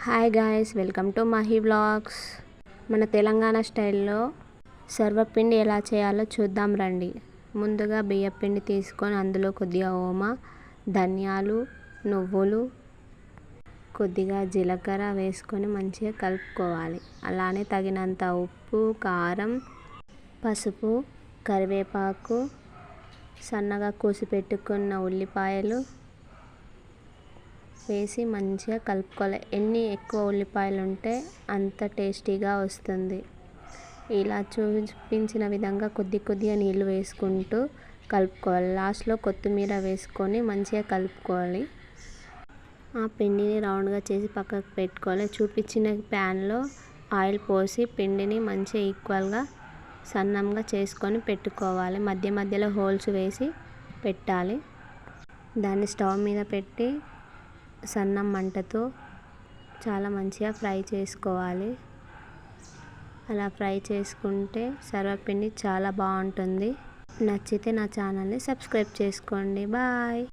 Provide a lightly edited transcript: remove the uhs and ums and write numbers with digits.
Hi guys, welcome to Mahi vlogs. మన తెలంగాణ స్టైల్లో సర్వపిండి ఎలా చేయాలో చూద్దాం రండి. ముందుగా బియ్యపిండి తీసుకొని అందులో కొద్దిగా ఓమ, ధనియాలు, నువ్వులు, కొద్దిగా జీలకర్ర వేసుకొని మంచిగా కలుపుకోవాలి. అలానే తగినంత ఉప్పు, కారం, పసుపు, కరివేపాకు, సన్నగా కోసి పెట్టుకున్న ఉల్లిపాయలు వేసి మంచిగా కలుపుకోవాలి. ఎన్ని ఎక్కువ ఉల్లిపాయలు ఉంటే అంత టేస్టీగా వస్తుంది. ఇలా చూపించిన విధంగా కొద్దిగా నీళ్ళు వేసుకుంటూ కలుపుకోవాలి. లాస్ట్లో కొత్తిమీర వేసుకొని మంచిగా కలుపుకోవాలి. ఆ పిండిని రౌండ్గా చేసి పక్కకు పెట్టుకోవాలి. చూపించిన ప్యాన్లో ఆయిల్ పోసి పిండిని మంచిగా ఈక్వల్గా సన్నంగా చేసుకొని పెట్టుకోవాలి. మధ్యలో హోల్స్ వేసి పెట్టాలి. దాన్ని స్టవ్ మీద పెట్టి సన్నం మంటతో చాలా మంచిగా ఫ్రై చేసుకోవాలి. అలా ఫ్రై చేసుకుంటే సర్వపిండి చాలా బాగుంటుంది. నచ్చితే నా ఛానల్ని సబ్స్క్రైబ్ చేసుకోండి. బాయ్.